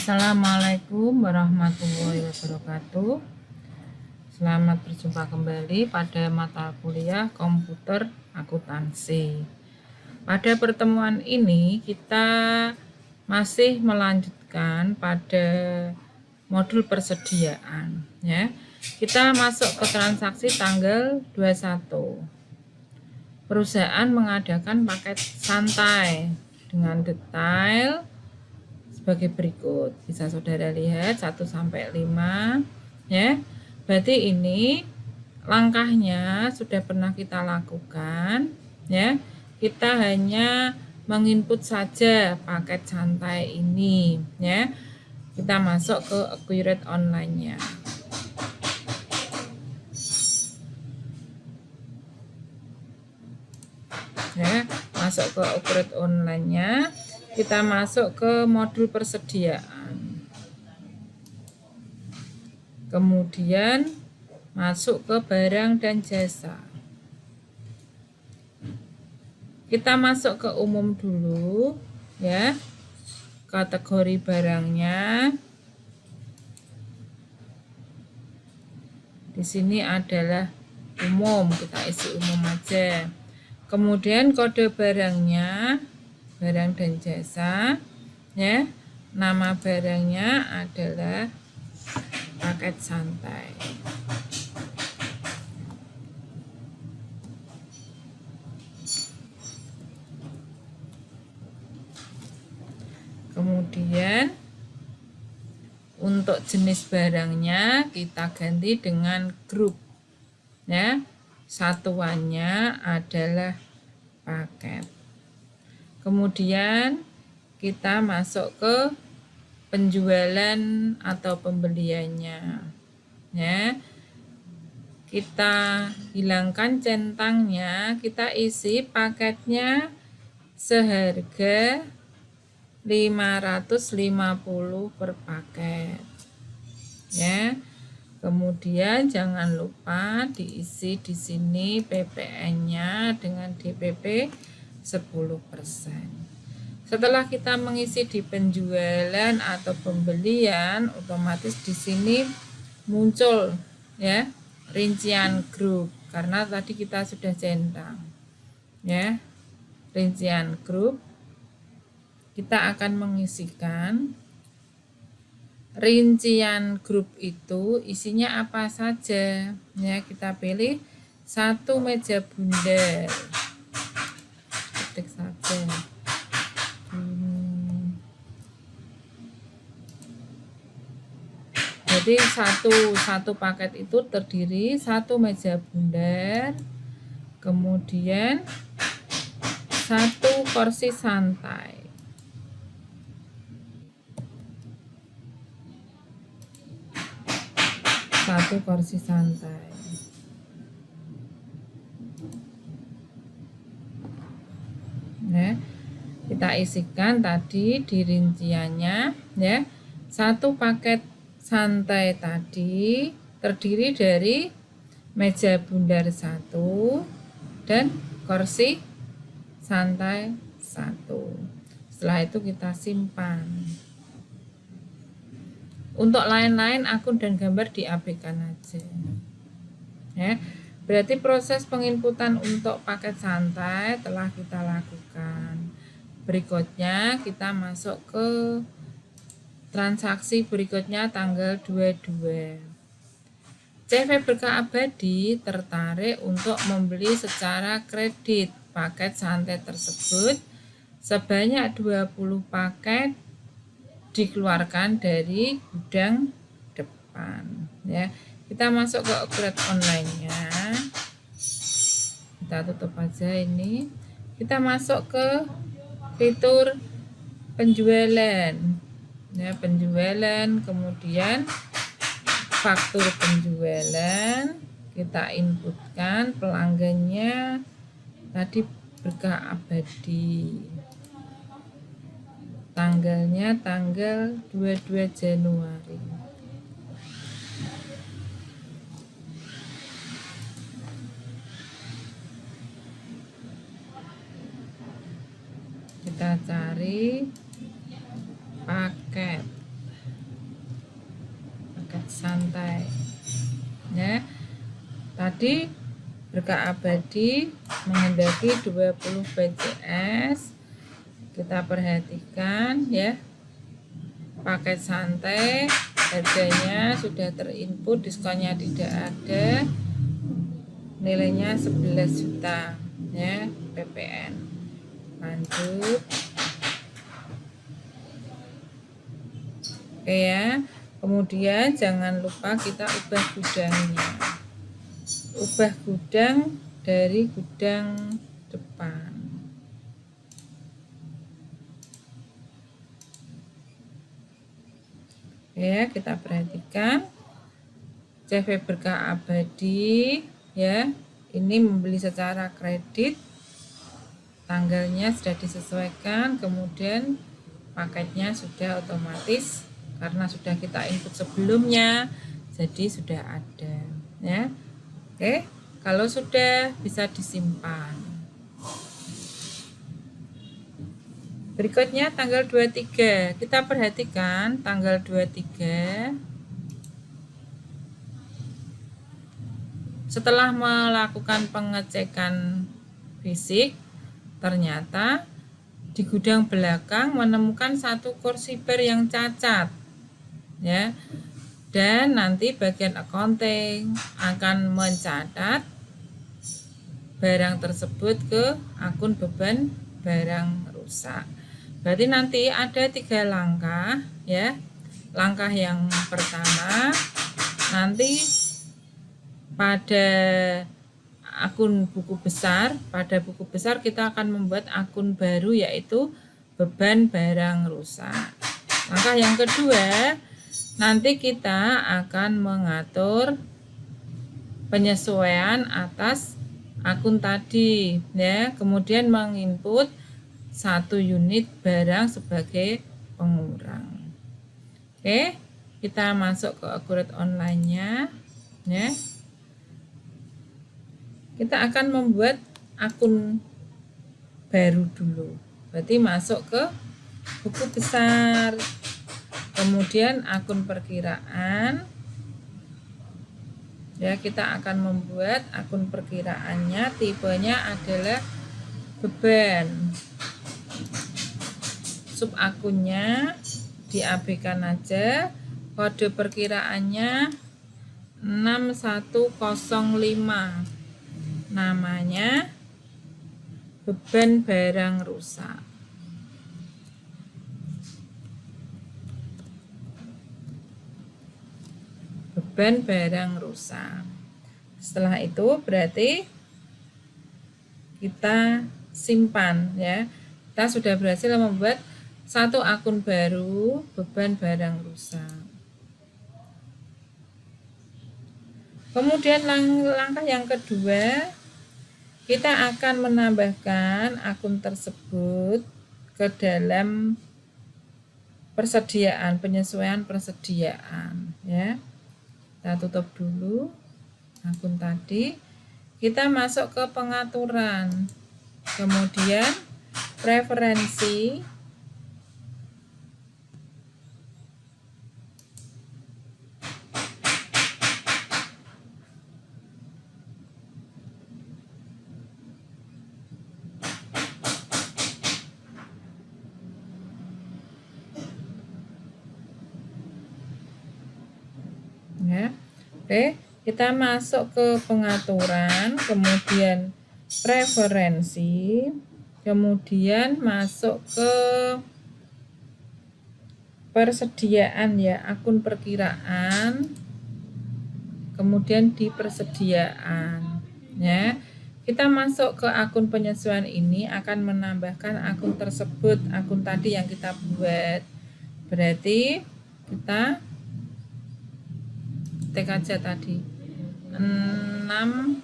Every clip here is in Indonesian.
Assalamualaikum warahmatullahi wabarakatuh. Selamat berjumpa kembali pada mata kuliah komputer akuntansi. Pada pertemuan ini kita masih melanjutkan pada modul persediaan ya. Kita masuk ke transaksi tanggal 21. Perusahaan mengadakan paket santai dengan detail sebagai berikut. Bisa saudara lihat 1 sampai 5 ya. Berarti ini langkahnya sudah pernah kita lakukan ya. Kita hanya menginput saja paket santai ini ya. Kita masuk ke Accurate online-nya. Ya, masuk ke Accurate online-nya. Kita masuk ke modul persediaan. Kemudian masuk ke barang dan jasa. Kita masuk ke umum dulu ya. Kategori barangnya. Di sini adalah umum, kita isi umum aja. Kemudian kode barangnya, barang dan jasa ya. Nama barangnya adalah paket santai. Kemudian untuk jenis barangnya kita ganti dengan grup ya. Satuannya adalah paket. Kemudian kita masuk ke penjualan atau pembeliannya ya. Kita hilangkan centangnya, kita isi paketnya seharga 550 per paket ya. Kemudian jangan lupa diisi di sini PPN-nya dengan DPP 10%. Setelah kita mengisi di penjualan atau pembelian, otomatis di sini muncul ya rincian grup karena tadi kita sudah centang. Ya. Rincian grup kita akan mengisikan rincian grup itu isinya apa saja ya. Kita pilih 1 meja bundar, ketik saja. Jadi satu paket itu terdiri 1 meja bundar, kemudian 1 kursi santai. Satu kursi santai. Ya, kita isikan tadi di rinciannya ya. 1 paket santai tadi terdiri dari meja bundar 1 dan kursi santai 1. Setelah itu kita simpan. Untuk lain-lain akun dan gambar diabaikan aja. Ya. Berarti proses penginputan untuk paket santai telah kita lakukan. Berikutnya kita masuk ke transaksi berikutnya tanggal 22. CV Berkah Abadi tertarik untuk membeli secara kredit paket santai tersebut sebanyak 20 paket dikeluarkan dari gudang depan ya. Kita masuk ke Accurate online-nya. Kita tutup aja ini. Kita masuk ke fitur penjualan. Ya, penjualan, kemudian faktur penjualan, kita inputkan pelanggannya tadi Berkah Abadi. Tanggalnya tanggal 22 Januari. Kita cari paket. santai. Ya. Tadi berkah abadi menghendaki 20 PCS. Kita perhatikan ya. Paket santai harganya sudah terinput, diskonnya tidak ada. Nilainya 11 juta ya, PPN. Lanjut. Oke ya. Kemudian jangan lupa kita ubah gudangnya. Ubah gudang dari gudang depan. Ya, kita perhatikan CV Berkah Abadi ya. Ini membeli secara kredit. Tanggalnya sudah disesuaikan, kemudian paketnya sudah otomatis karena sudah kita input sebelumnya, jadi sudah ada ya. Oke, kalau sudah bisa disimpan. Berikutnya tanggal 23. Kita perhatikan tanggal 23. Setelah melakukan pengecekan fisik, ternyata di gudang belakang menemukan satu kursi bar yang cacat. Ya. Dan nanti bagian accounting akan mencatat barang tersebut ke akun beban barang rusak. Berarti nanti ada 3 langkah ya. Langkah yang pertama, nanti pada akun buku besar, kita akan membuat akun baru yaitu beban barang rusak. Langkah yang kedua, nanti kita akan mengatur penyesuaian atas akun tadi ya, kemudian menginput 1 unit barang sebagai pengurang. Oke, kita masuk ke Accurate Online-nya ya. Kita akan membuat akun baru dulu. Berarti masuk ke buku besar. Kemudian akun perkiraan. Ya, kita akan membuat akun perkiraannya, tipenya adalah beban. Sub akunnya diabaikan aja. Kode perkiraannya 6105. Namanya beban barang rusak. Beban barang rusak. Setelah itu berarti kita simpan ya. Kita sudah berhasil membuat satu akun baru beban barang rusak. Kemudian langkah yang kedua, kita akan menambahkan akun tersebut ke dalam penyesuaian persediaan ya. Kita tutup dulu akun tadi. Kita masuk ke pengaturan. Kemudian preferensi. Ya. Oke, kita masuk ke pengaturan, kemudian preferensi, kemudian masuk ke persediaan ya, akun perkiraan, kemudian di persediaan ya. Kita masuk ke akun penyesuaian ini akan menambahkan akun tersebut, akun tadi yang kita buat. Berarti kita ketik aja tadi 6105.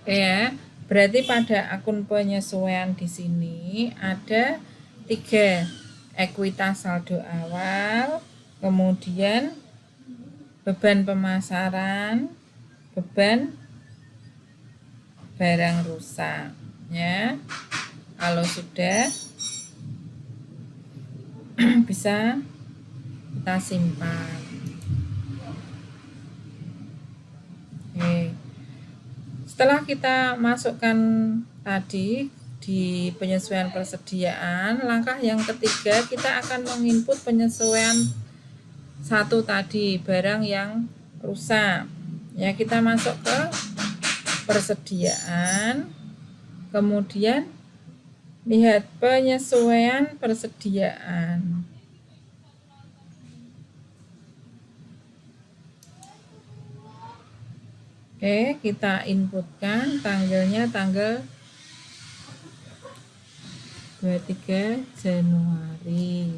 Ya, berarti pada akun penyesuaian di sini ada 3 ekuitas saldo awal, kemudian beban pemasaran, beban barang rusak, ya. Kalau sudah bisa kita simpan. Oke. Setelah kita masukkan tadi di penyesuaian persediaan, langkah yang ketiga kita akan menginput penyesuaian satu tadi, barang yang rusak. Ya, kita masuk ke persediaan, kemudian lihat penyesuaian persediaan. Oke, kita inputkan tanggalnya tanggal 23 Januari.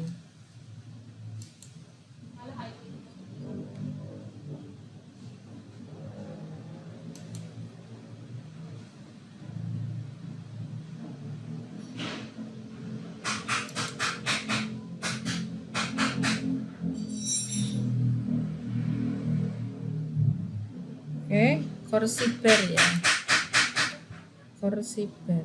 Oke, Korsiber ya. Korsiber.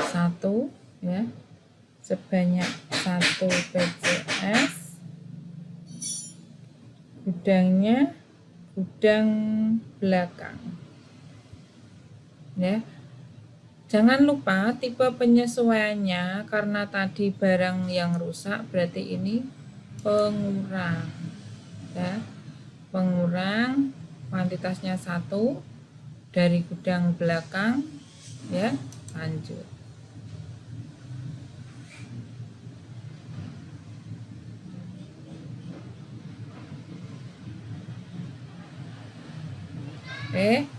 Satu ya. Sebanyak 1 PCS. Gudangnya gudang belakang. Ya. Jangan lupa tipe penyesuaiannya, karena tadi barang yang rusak berarti ini pengurang. Ya. Pengurang kuantitasnya 1 dari gudang belakang, ya. Lanjut. Oke.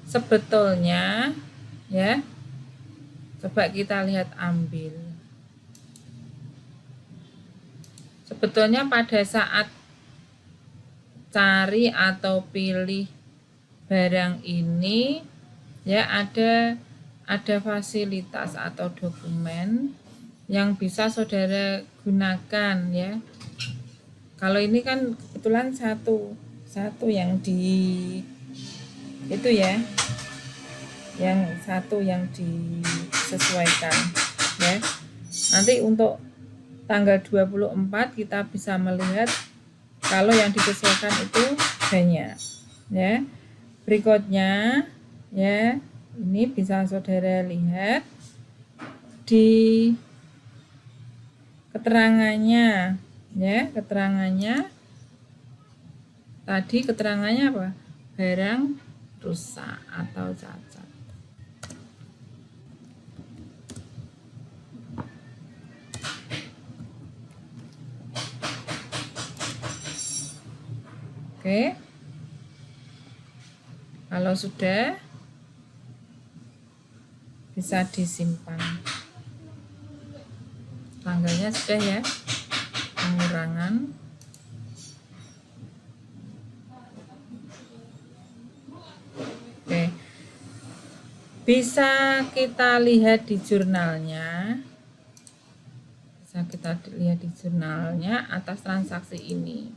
Sebetulnya ya, coba kita lihat ambil. Sebetulnya pada saat cari atau pilih barang ini ya, ada fasilitas atau dokumen yang bisa saudara gunakan ya. Kalau ini kan kebetulan satu yang itu ya, yang satu yang disesuaikan ya. Nanti untuk tanggal 24 kita bisa melihat kalau yang disesuaikan itu banyak ya. Berikutnya ya, ini bisa saudara lihat di keterangannya ya. Keterangannya tadi, keterangannya apa? Barang rusak atau cacat. Oke. Kalau sudah, bisa disimpan. Tanggalnya sudah ya, pengurangan. Oke. Bisa kita lihat di jurnalnya. Atas transaksi ini.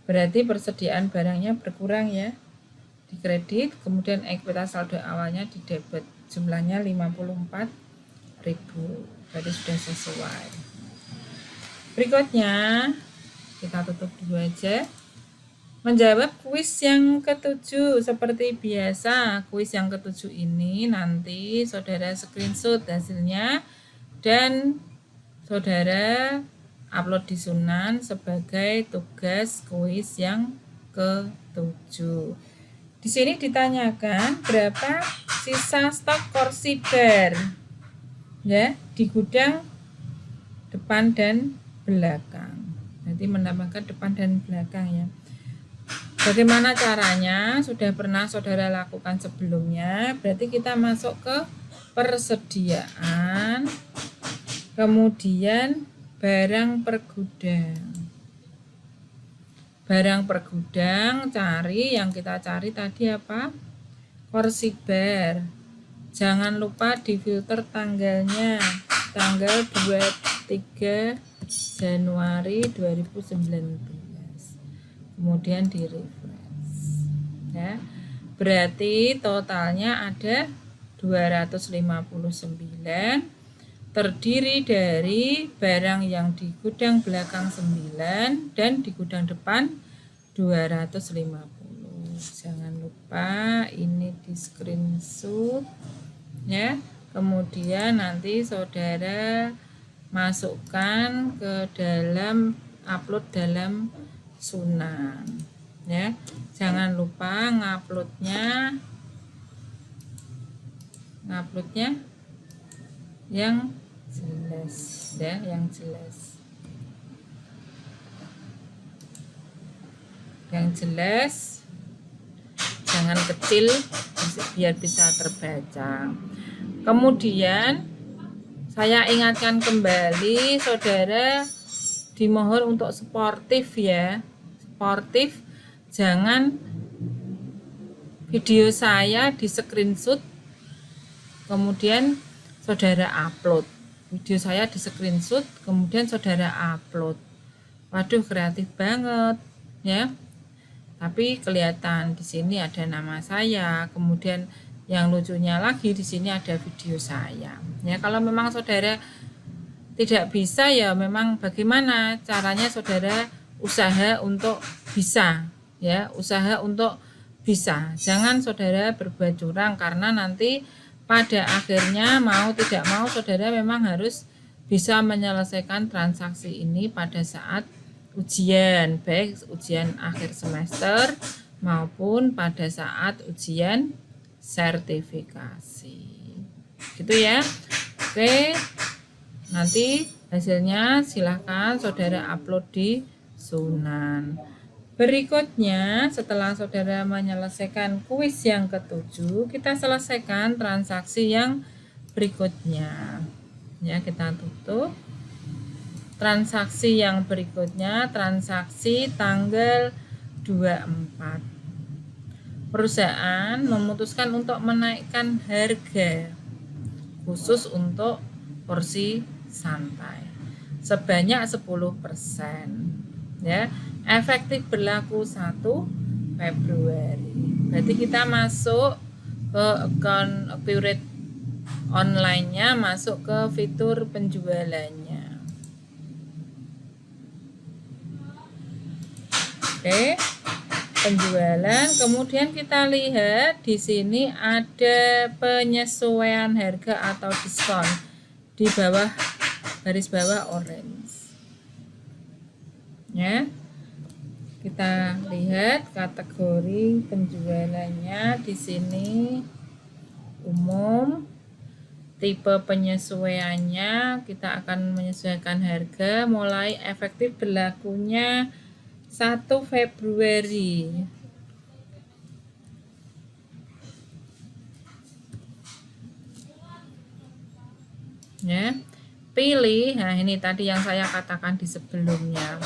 Berarti persediaan barangnya berkurang ya, di kredit, kemudian ekuitas saldo awalnya di debit, jumlahnya 54.000, berarti sudah sesuai. Berikutnya kita tutup dulu aja. Menjawab kuis yang ke-7 seperti biasa. Kuis yang ke-7 ini nanti saudara screenshot hasilnya dan saudara upload di Sunan sebagai tugas kuis yang ke-7. Di sini ditanyakan berapa sisa stok Korsiber ya di gudang depan dan belakang. Nanti menambahkan depan dan belakang ya. Bagaimana caranya? Sudah pernah saudara lakukan sebelumnya. Berarti kita masuk ke persediaan, kemudian barang pergudang. Barang pergudang, cari yang kita cari tadi apa? Kursi bar. Jangan lupa difilter tanggalnya. Tanggal 23 Januari 2019. Kemudian di refresh. Ya. Berarti totalnya ada 259, terdiri dari barang yang di gudang belakang 9 dan di gudang depan 250. Jangan lupa ini di screenshot ya. Kemudian nanti saudara masukkan ke dalam upload dalam Sunan ya. Jangan lupa nguploadnya yang jelas ya, yang jelas, jangan kecil biar bisa terbaca. Kemudian saya ingatkan kembali saudara dimohon untuk sportif ya, sportif. Jangan video saya di screenshot kemudian saudara upload. Video saya di screenshot kemudian saudara upload. Waduh, kreatif banget ya. Tapi kelihatan di sini ada nama saya, kemudian yang lucunya lagi di sini ada video saya. Ya, kalau memang saudara tidak bisa ya memang bagaimana caranya saudara usaha untuk bisa ya, usaha untuk bisa. Jangan saudara berbuat curang karena nanti pada akhirnya mau tidak mau saudara memang harus bisa menyelesaikan transaksi ini pada saat ujian, baik ujian akhir semester maupun pada saat ujian sertifikasi. Gitu ya. Oke. Nanti hasilnya silahkan saudara upload di Sunan. Berikutnya setelah saudara menyelesaikan kuis yang ke-7, kita selesaikan transaksi yang berikutnya. Ya, kita tutup. Transaksi yang berikutnya, transaksi tanggal 24. Perusahaan memutuskan untuk menaikkan harga khusus untuk porsi santai sebanyak 10%. Ya, efektif berlaku 1 Februari. Berarti kita masuk ke account accurate online-nya, masuk ke fitur penjualannya. Oke, penjualan. Kemudian kita lihat di sini ada penyesuaian harga atau diskon di bawah garis bawah orange. Ya, kita lihat kategori penjualannya di sini umum. Tipe penyesuaiannya kita akan menyesuaikan harga mulai efektif berlakunya 1 Februari. Ya. Pilih, nah ini tadi yang saya katakan di sebelumnya.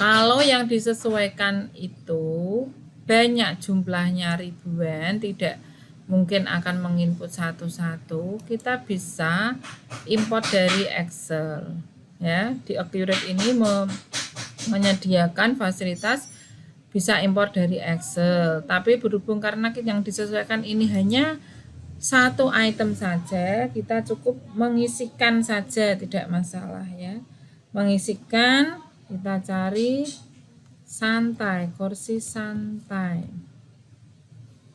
Kalau yang disesuaikan itu banyak jumlahnya ribuan, tidak mungkin akan menginput satu-satu, kita bisa import dari Excel. Ya, di Accurate ini menyediakan fasilitas bisa impor dari Excel, tapi berhubung karena yang disesuaikan ini hanya satu item saja, kita cukup mengisikan saja, tidak masalah ya. Mengisikan, kita cari santai, kursi santai.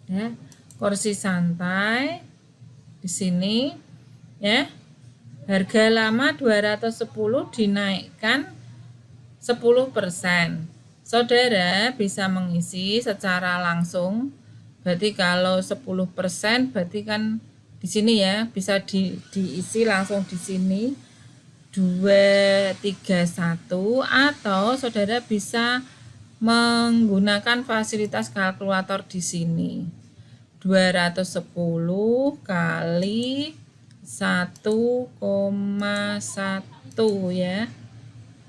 Ya, kursi santai di sini ya. Harga lama 210 dinaikkan 10%. Saudara bisa mengisi secara langsung. Berarti kalau 10% berarti kan di sini ya bisa diisi langsung di sini 231, atau saudara bisa menggunakan fasilitas kalkulator di sini. 210 kali 1,1 ya.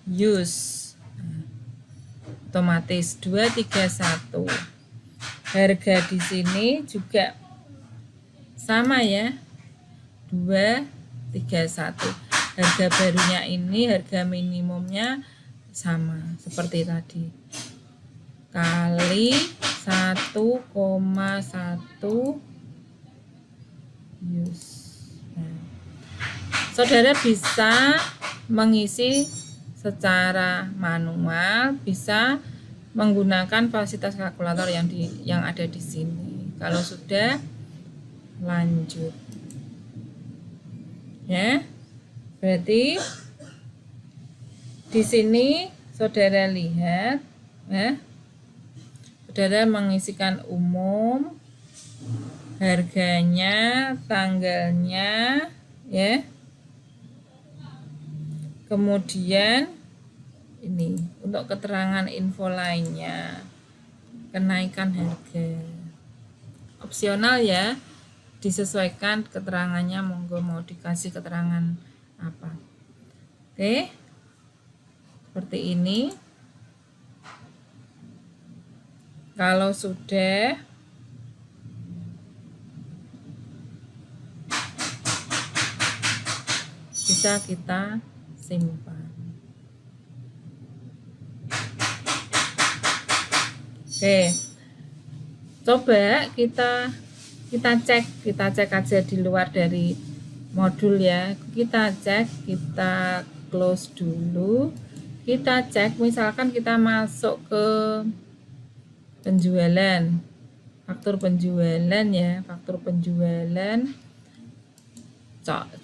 Use. Otomatis 231. Harga di sini juga sama ya. 231. Harga barunya ini, harga minimumnya sama seperti tadi. Kali 1,1 use. Saudara bisa mengisi secara manual, bisa menggunakan fasilitas kalkulator yang ada di sini. Kalau sudah, lanjut. Ya. Berarti di sini saudara lihat, ya. Saudara mengisikan umum, harganya, tanggalnya, ya. Kemudian ini untuk keterangan info lainnya, kenaikan harga. Opsional ya, disesuaikan keterangannya, monggo mau dikasih keterangan apa. Oke. Seperti ini. Kalau sudah bisa kita simpan. Oke. Coba kita cek aja di luar dari modul ya. Kita cek, kita close dulu. Kita cek, misalkan kita masuk ke penjualan, faktur penjualan ya, faktur penjualan.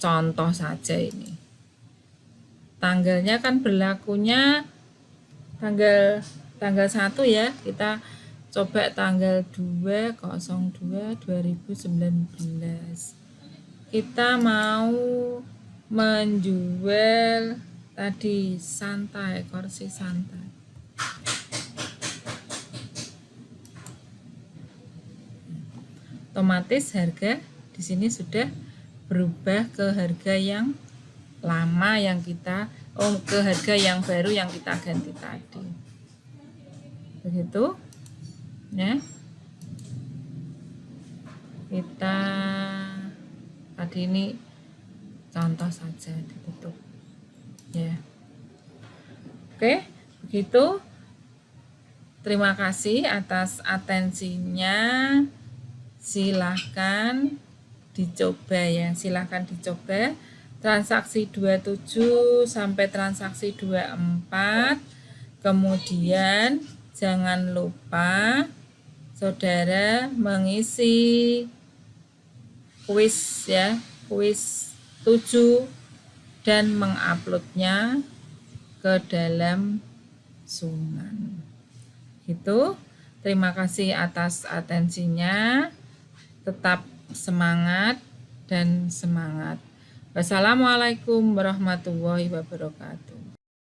Contoh saja ini. Tanggalnya kan berlakunya tanggal 1 ya. Kita coba tanggal 2/02/2019. Kita mau menjual tadi santai, kursi santai. Otomatis harga di sini sudah berubah ke harga yang lama yang kita ke harga yang baru yang kita ganti tadi. Begitu ya. Kita tadi ini contoh saja ditutup ya. Oke, begitu. Terima kasih atas atensinya. Silahkan dicoba ya, silahkan dicoba transaksi 27 sampai transaksi 24. Kemudian jangan lupa saudara mengisi kuis ya, kuis 7 dan menguploadnya ke dalam Sunan. Gitu. Terima kasih atas atensinya. Tetap semangat dan semangat. Wassalamualaikum warahmatullahi wabarakatuh.